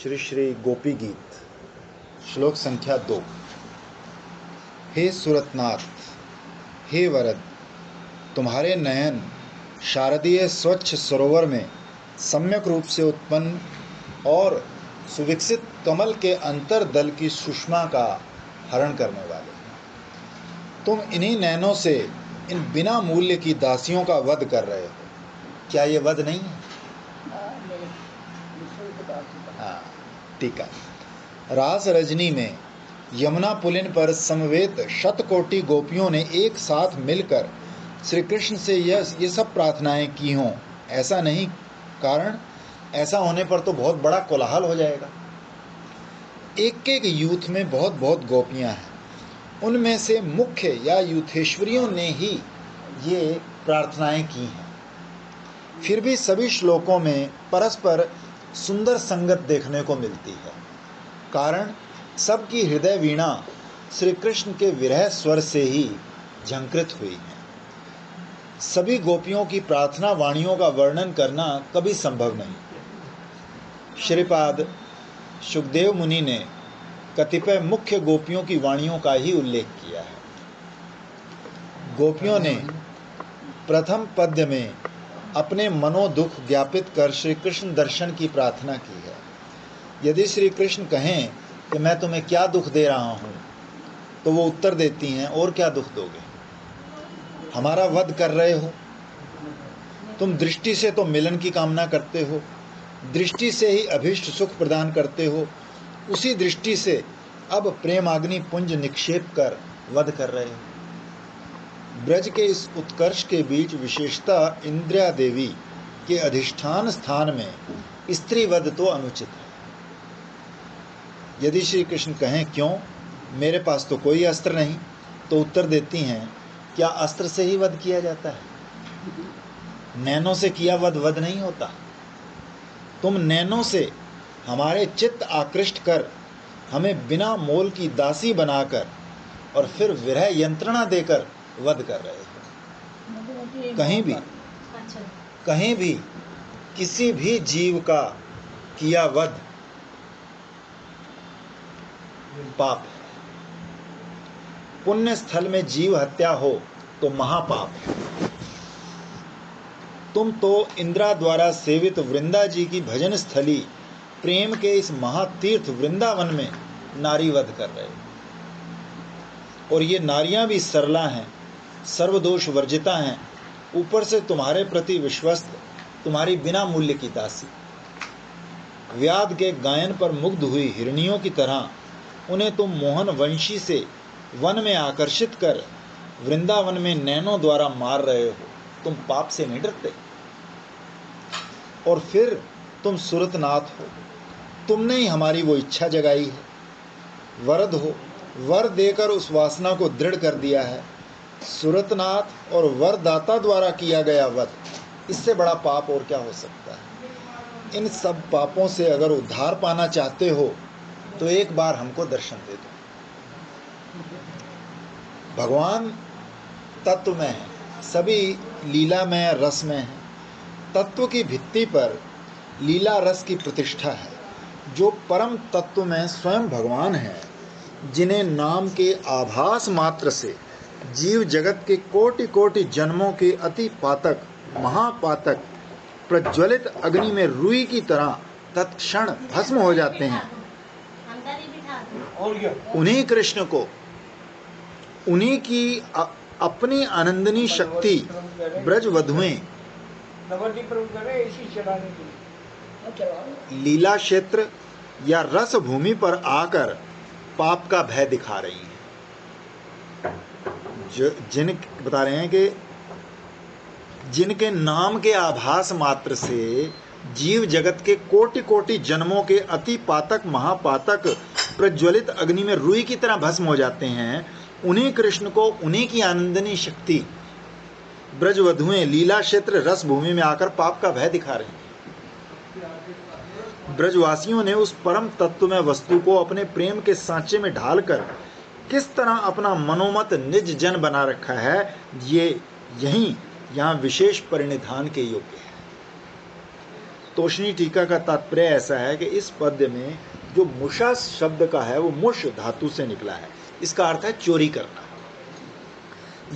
श्री श्री गोपी गीत श्लोक संख्या 2। हे सुरतनाथ, हे वरद, तुम्हारे नयन शारदीय स्वच्छ सरोवर में सम्यक रूप से उत्पन्न और सुविकसित कमल के अंतर्दल की सुषमा का हरण करने वाले। तुम इन्हीं नयनों से इन बिना मूल्य की दासियों का वध कर रहे हो। क्या ये वध नहीं है? हाँ, टीका। रास रजनी में यमुना पुलिन पर समवेत शतकोटि गोपियों ने एक साथ मिलकर श्री कृष्ण से ये सब प्रार्थनाएं की हों, ऐसा नहीं। कारण ऐसा होने पर तो बहुत बड़ा कोलाहल हो जाएगा। एक एक यूथ में बहुत बहुत गोपियां हैं, उनमें से मुख्य या यूथेश्वरियों ने ही ये प्रार्थनाएं की हैं। फिर भी सभी श्लोकों में परस्पर सुंदर संगत देखने को मिलती है। कारण सबकी हृदय वीणा श्री कृष्ण के विरह स्वर से ही झंकृत हुई है। सभी गोपियों की प्रार्थना वाणियों का वर्णन करना कभी संभव नहीं। श्रीपाद शुकदेव मुनि ने कतिपय मुख्य गोपियों की वाणियों का ही उल्लेख किया है। गोपियों ने प्रथम पद्य में अपने मनोदुख ज्ञापित कर श्री कृष्ण दर्शन की प्रार्थना की है। यदि श्री कृष्ण कहें कि मैं तुम्हें क्या दुख दे रहा हूँ, तो वो उत्तर देती हैं, और क्या दुख दोगे? हमारा वध कर रहे हो। तुम दृष्टि से तो मिलन की कामना करते हो, दृष्टि से ही अभीष्ट सुख प्रदान करते हो, उसी दृष्टि से अब प्रेमाग्नि पुंज निक्षेप कर वध कर रहे हो। ब्रज के इस उत्कर्ष के बीच विशेषता इंद्रिया देवी के अधिष्ठान स्थान में स्त्री वध तो अनुचित है। यदि श्री कृष्ण कहें क्यों, मेरे पास तो कोई अस्त्र नहीं, तो उत्तर देती हैं, क्या अस्त्र से ही वध किया जाता है? नैनों से किया वध नहीं होता। तुम नैनों से हमारे चित्त आकृष्ट कर हमें बिना मोल की दासी बनाकर और फिर विरह यंत्रणा देकर वध कर रहे हो। कहीं भी किसी भी जीव का किया वध पाप है। पुण्य स्थल में जीव हत्या हो तो महापाप है। तुम तो इंद्रा द्वारा सेवित वृंदा जी की भजन स्थली प्रेम के इस महातीर्थ वृंदावन में नारी वध कर रहे हो। और ये नारियां भी सरला हैं, सर्वदोष वर्जिता हैं, ऊपर से तुम्हारे प्रति विश्वस्त, तुम्हारी बिना मूल्य की दासी। व्याध के गायन पर मुग्ध हुई हिरनियों की तरह उन्हें तुम मोहन वंशी से वन में आकर्षित कर वृंदावन में नैनों द्वारा मार रहे हो। तुम पाप से नहीं डरते। और फिर तुम सुरतनाथ हो, तुमने ही हमारी वो इच्छा जगाई है। वरद हो, वर देकर उस वासना को दृढ़ कर दिया है। सुरतनाथ और वरदाता द्वारा किया गया वध, इससे बड़ा पाप और क्या हो सकता है? इन सब पापों से अगर उद्धार पाना चाहते हो तो एक बार हमको दर्शन दे दो। भगवान तत्व में है, सभी लीला में, रस में है। तत्व की भित्ति पर लीला रस की प्रतिष्ठा है। जो परम तत्व में स्वयं भगवान है, जिन्हें नाम के आभास मात्र से जीव जगत के कोटि कोटि जन्मों के अति पातक महापातक प्रज्वलित अग्नि में रुई की तरह तत्क्षण भस्म हो जाते हैं, उन्हीं कृष्ण को, उन्हीं की अपनी आनंदनी शक्ति ब्रज वधुएं लीला क्षेत्र या रस भूमि पर आकर पाप का भय दिखा रही हैं। बता रहे हैं कि जिनके नाम के आभास मात्र से जीव जगत के कोटि कोटि जन्मों के अति पातक महापातक प्रज्वलित अग्नि में रुई की तरह भस्म हो जाते हैं, उन्हीं कृष्ण को, उन्हीं की आनंदनी शक्ति ब्रजवधुएं लीला क्षेत्र रस भूमि में आकर पाप का भय दिखा रहे हैं। ब्रजवासियों ने उस परम तत्व में वस्तु को अपने प्रेम के सांचे में ढालकर किस तरह अपना मनोमत निज जन बना रखा है, ये यहाँ विशेष परिनिधान के योग्य है। तोषणी टीका का तात्पर्य ऐसा है कि इस पद्य में जो मुषा शब्द का है वो मुष धातु से निकला है। इसका अर्थ है चोरी करना।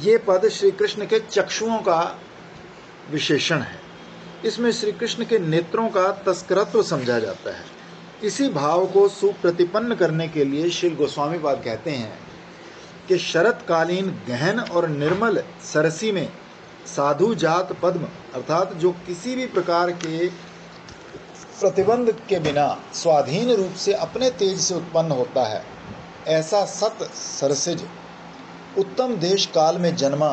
ये पद श्री कृष्ण के चक्षुओं का विशेषण है। इसमें श्री कृष्ण के नेत्रों का तस्करत्व समझा जाता है। इसी भाव को सुप्रतिपन्न करने के लिए श्री गोस्वामी पाद कहते हैं कि शरतकालीन गहन और निर्मल सरसी में साधु जात पद्म अर्थात जो किसी भी प्रकार के प्रतिबंध के बिना स्वाधीन रूप से अपने तेज से उत्पन्न होता है, ऐसा सत सरसिज उत्तम देश काल में जन्मा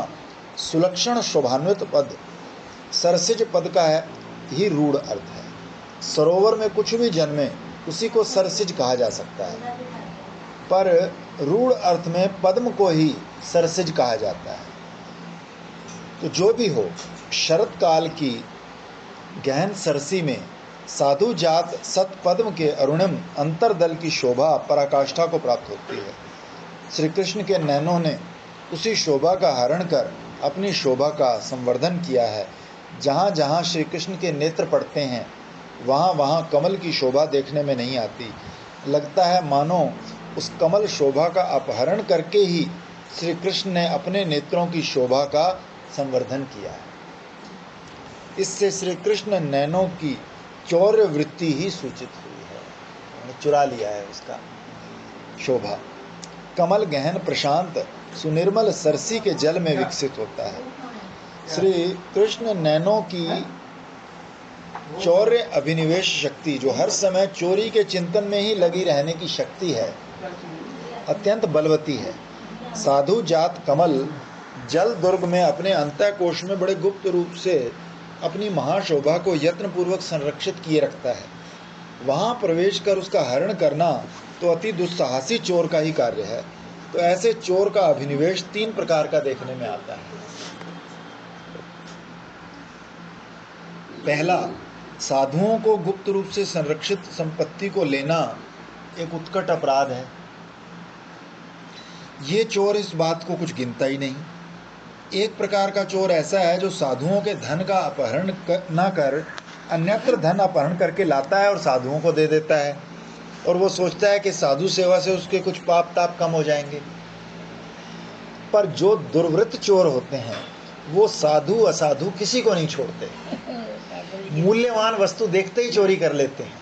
सुलक्षण शोभान्वित पद। सरसिज पद का ही रूढ़ अर्थ है। सरोवर में कुछ भी जन्मे उसी को सरसिज कहा जा सकता है, पर रूढ़ अर्थ में पद्म को ही सरसिज कहा जाता है। तो जो भी हो, शरत काल की गहन सरसी में साधु जात सत पद्म के अरुणिम अंतरदल की शोभा पराकाष्ठा को प्राप्त होती है। श्री कृष्ण के नैनों ने उसी शोभा का हरण कर अपनी शोभा का संवर्धन किया है। जहाँ जहाँ श्री कृष्ण के नेत्र पड़ते हैं वहाँ वहाँ कमल की शोभा देखने में नहीं आती। लगता है मानो उस कमल शोभा का अपहरण करके ही श्री कृष्ण ने अपने नेत्रों की शोभा का संवर्धन किया है। इससे श्री कृष्ण नैनों की चौर्य वृत्ति ही सूचित हुई है, चुरा लिया है उसका शोभा। कमल गहन प्रशांत सुनिर्मल सरसी के जल में विकसित होता है। श्री कृष्ण नैनों की चौर्य अभिनिवेश शक्ति, जो हर समय चोरी के चिंतन में ही लगी रहने की शक्ति है, अत्यंत बलवती है। साधु जात कमल जल दुर्ग में अपने अंतःकोश में बड़े गुप्त रूप से अपनी महाशोभा को यत्नपूर्वक संरक्षित किए रखता है। वहाँ प्रवेश कर उसका हरण करना तो अति दुस्साहसी चोर का ही कार्य है। तो ऐसे चोर का अभिनिवेश 3 प्रकार का देखने में आता है। पहला, साधुओं को गुप्त रूप से संरक्षित संपत्ति को लेना एक उत्कट अपराध है। ये चोर इस बात को कुछ गिनता ही नहीं। एक प्रकार का चोर ऐसा है जो साधुओं के धन का अपहरण न कर अन्यत्र धन अपहरण करके लाता है और साधुओं को दे देता है, और वो सोचता है कि साधु सेवा से उसके कुछ पाप ताप कम हो जाएंगे। पर जो दुर्वृत्त चोर होते हैं वो साधु असाधु किसी को नहीं छोड़ते, मूल्यवान वस्तु देखते ही चोरी कर लेते हैं।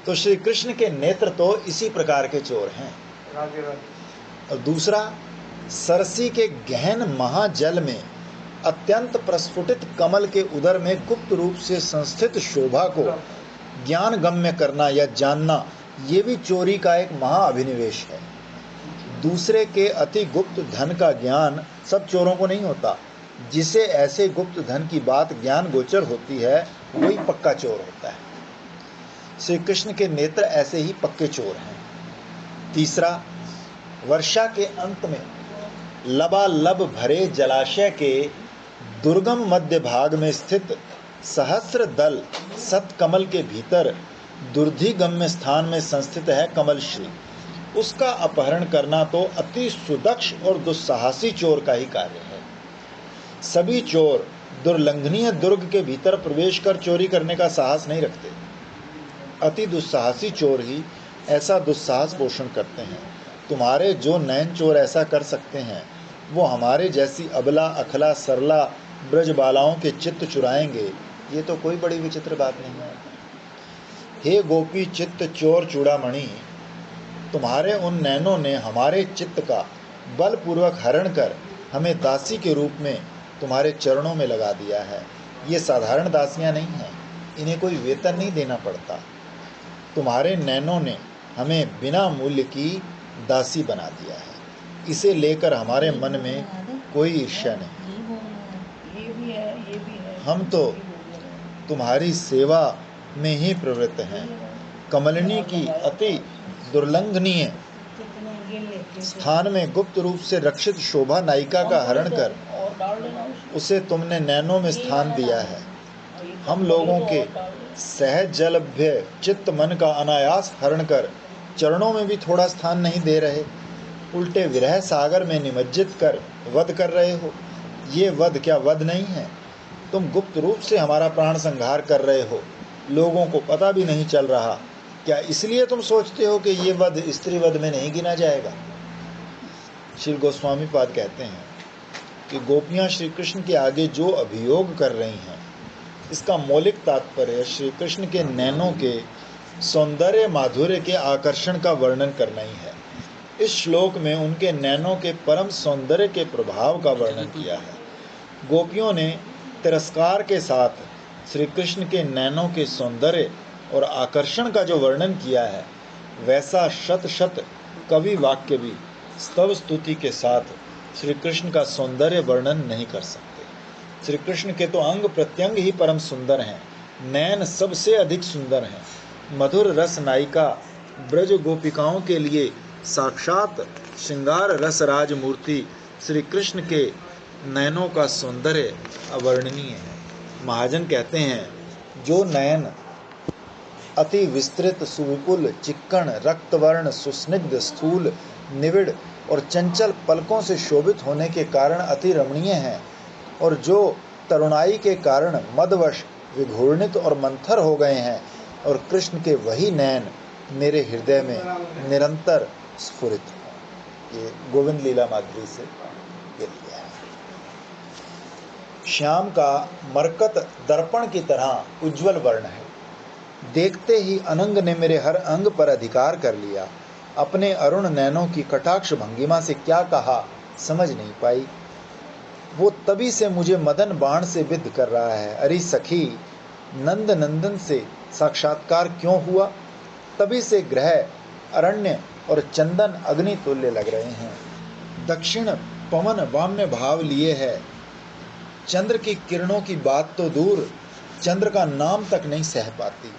तो श्री कृष्ण के नेत्र तो इसी प्रकार के चोर हैं। और दूसरा, सरसी के गहन महाजल में अत्यंत प्रस्फुटित कमल के उदर में गुप्त रूप से संस्थित शोभा को ज्ञान गम्य करना या जानना, ये भी चोरी का एक महाअभिनिवेश है। दूसरे के अति गुप्त धन का ज्ञान सब चोरों को नहीं होता। जिसे ऐसे गुप्त धन की बात ज्ञान गोचर होती है वही पक्का चोर होता है। श्री कृष्ण के नेत्र ऐसे ही पक्के चोर हैं। तीसरा, वर्षा के अंत में लबालब भरे जलाशय के दुर्गम मध्य भाग में स्थित सहस्र दल सतकमल के भीतर दुर्धिगम्य स्थान में संस्थित है कमल श्री। उसका अपहरण करना तो अति सुदक्ष और दुस्साहसी चोर का ही कार्य है। सभी चोर दुर्लंघनीय दुर्ग के भीतर प्रवेश कर चोरी करने का साहस नहीं रखते। अति दुस्साहसी चोर ही ऐसा दुस्साहस पोषण करते हैं। तुम्हारे जो नैन चोर ऐसा कर सकते हैं वो हमारे जैसी अबला अखला सरला ब्रज बालाओं के चित्त चुराएंगे, ये तो कोई बड़ी विचित्र बात नहीं है। हे गोपी चित्त चोर चूड़ामणि, तुम्हारे उन नैनों ने हमारे चित्त का बलपूर्वक हरण कर हमें दासी के रूप में तुम्हारे चरणों में लगा दिया है। ये साधारण दासियां नहीं हैं, इन्हें कोई वेतन नहीं देना पड़ता। तुम्हारे नैनों ने हमें बिना मूल्य की दासी बना दिया है। इसे लेकर हमारे मन में कोई ईर्ष्या नहीं। हम तो तुम्हारी सेवा में ही प्रवृत्त हैं। कमलिनी की अति दुर्लंघनीय स्थान में गुप्त रूप से रक्षित शोभा नायिका का हरण कर उसे तुमने नैनों में स्थान दिया है। हम लोगों के सहज जलभ्य चित्त मन का अनायास हरण कर चरणों में भी थोड़ा स्थान नहीं दे रहे, उल्टे विरह सागर में निमज्जित कर वध कर रहे हो। ये वध क्या वध नहीं है? तुम गुप्त रूप से हमारा प्राण संहार कर रहे हो। लोगों को पता भी नहीं चल रहा। क्या इसलिए तुम सोचते हो कि ये वध स्त्री वध में नहीं गिना जाएगा? श्री गोस्वामी पाद कहते हैं कि गोपियां श्री कृष्ण के आगे जो अभियोग कर रही हैं, इसका मौलिक तात्पर्य श्री कृष्ण के नैनों के सौंदर्य माधुर्य के आकर्षण का वर्णन करना ही है। इस श्लोक में उनके नैनों के परम सौंदर्य के प्रभाव का वर्णन किया है। गोपियों ने तिरस्कार के साथ श्री कृष्ण के नैनों के सौंदर्य और आकर्षण का जो वर्णन किया है, वैसा शत शत कवि वाक्य भी स्तव स्तुति के साथ श्री कृष्ण का सौंदर्य वर्णन नहीं कर सकते। श्री कृष्ण के तो अंग प्रत्यंग ही परम सुंदर हैं, नैन सबसे अधिक सुंदर हैं। मधुर रस नायिका ब्रज गोपिकाओं के लिए साक्षात श्रृंगार रस राज मूर्ति श्री कृष्ण के नयनों का सौंदर्य अवर्णनीय है। महाजन कहते हैं, जो नयन अति विस्तृत, सुविपुल, चिक्कण, रक्तवर्ण, सुस्निग्ध, स्थूल, निविड़ और चंचल पलकों से शोभित होने के कारण अति रमणीय हैं, और जो तरुणाई के कारण मदवश विघूर्णित और मंथर हो गए हैं, और कृष्ण के वही नयन मेरे हृदय में निरंतर स्फुरित हो। ये गोविंद लीला माधुरी से ये लिया है। श्याम का मरकत दर्पण की तरह उज्जवल वर्ण है। देखते ही अनंग ने मेरे हर अंग पर अधिकार कर लिया। अपने अरुण नैनों की कटाक्ष भंगिमा से क्या कहा समझ नहीं पाई। वो तभी से मुझे मदन बाण से विद्ध कर रहा है। अरे सखी, नंद नंदन से साक्षात्कार क्यों हुआ? तभी से ग्रह, अरण्य और चंदन अग्नि तुल्य लग रहे हैं। दक्षिण पवन वाम्य भाव लिए है। चंद्र की किरणों की बात तो दूर, चंद्र का नाम तक नहीं सह पाती।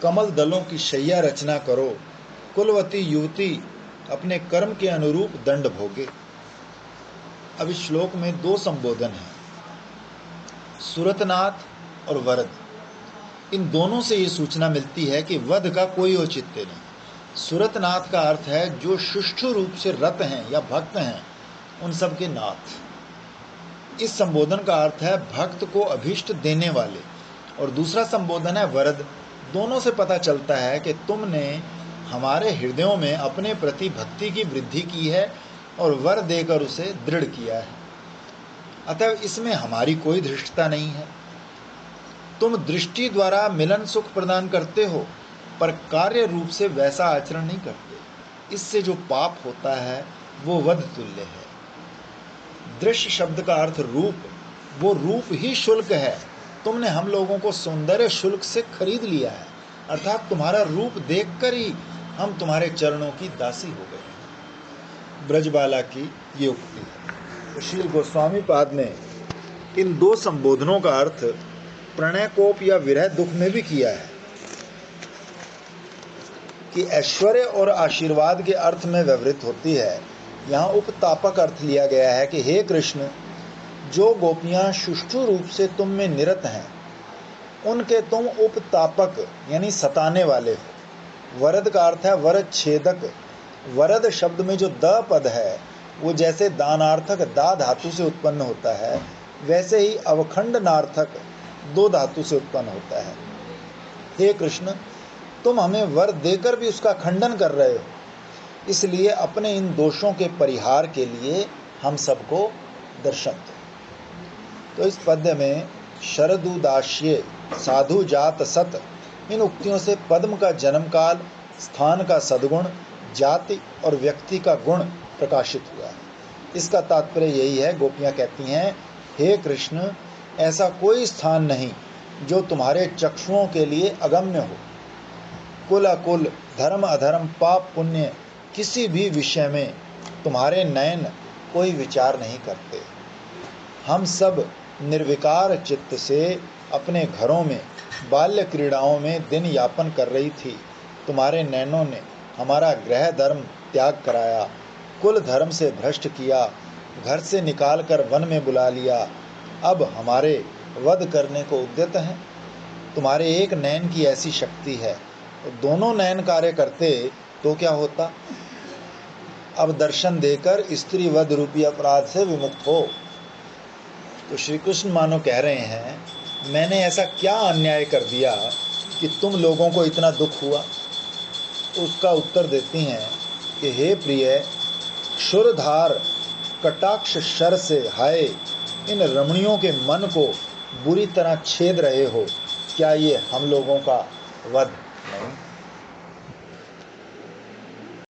कमल दलों की शैया रचना करो, कुलवती युवती अपने कर्म के अनुरूप दंड भोगे। अब इस श्लोक में दो संबोधन हैं, सुरतनाथ और वरद। इन दोनों से ये सूचना मिलती है कि वध का कोई औचित्य नहीं। सुरतनाथ का अर्थ है जो सुष्ठु रूप से रत हैं या भक्त हैं, उन सब के नाथ। इस संबोधन का अर्थ है भक्त को अभीष्ट देने वाले, और दूसरा संबोधन है वरद। दोनों से पता चलता है कि तुमने हमारे हृदयों में अपने प्रति भक्ति की वृद्धि की है और वर देकर उसे दृढ़ किया है। अतः इसमें हमारी कोई धृष्टता नहीं है। तुम दृष्टि द्वारा मिलन सुख प्रदान करते हो, पर कार्य रूप से वैसा आचरण नहीं करते। इससे जो पाप होता है वो वध तुल्य है। दृश्य शब्द का अर्थ रूप, वो रूप ही शुल्क है। तुमने हम लोगों को सौंदर्य शुल्क से खरीद लिया है, अर्थात तुम्हारा रूप देखकर ही हम तुम्हारे चरणों की दासी हो गए। ब्रजबाला की ये उक्ति है। श्री गोस्वामी पाद ने इन दो संबोधनों का अर्थ प्रणय कोप या विरह दुख में भी किया है कि ऐश्वर्य और आशीर्वाद के अर्थ में व्यवहृत होती है। यहाँ उपतापक अर्थ लिया गया है कि हे कृष्ण, जो गोपियां सुष्ठु रूप से तुम में निरत हैं, उनके तुम उपतापक यानी सताने वाले हो। वरद का अर्थ है वरद छेदक। वरद शब्द में जो द पद है वो जैसे दानार्थक दा धातु से उत्पन्न होता है, वैसे ही अवखंड नार्थक दो धातु से उत्पन्न होता है। हे कृष्ण, तुम हमें वर देकर भी उसका खंडन कर रहे हो, इसलिए अपने इन दोषों के परिहार के लिए हम सबको दर्शन दो। तो इस पद्य में शरदुदास्ये साधु जात सत, इन उक्तियों से पद्म का जन्म काल, स्थान का सद्गुण, जाति और व्यक्ति का गुण प्रकाशित हुआ है। इसका तात्पर्य यही है, गोपियां कहती हैं, हे कृष्ण, ऐसा कोई स्थान नहीं जो तुम्हारे चक्षुओं के लिए अगम्य हो। कुल अकुल, धर्म अधर्म, पाप पुण्य, किसी भी विषय में तुम्हारे नयन कोई विचार नहीं करते। हम सब निर्विकार चित्त से अपने घरों में बाल्य क्रीड़ाओं में दिन यापन कर रही थी। तुम्हारे नैनों ने हमारा गृह धर्म त्याग कराया, कुल धर्म से भ्रष्ट किया, घर से निकालकर वन में बुला लिया। अब हमारे वध करने को उद्यत हैं। तुम्हारे एक नयन की ऐसी शक्ति है, तो दोनों नयन कार्य करते तो क्या होता। अब दर्शन देकर स्त्री वध रूपी अपराध से विमुक्त हो। तो श्री कृष्ण मानो कह रहे हैं, मैंने ऐसा क्या अन्याय कर दिया कि तुम लोगों को इतना दुख हुआ? तो उसका उत्तर देती हैं कि हे प्रिय, क्षुरधार कटाक्ष शर से हाय इन रमणियों के मन को बुरी तरह छेद रहे हो, क्या ये हम लोगों का वध नहीं?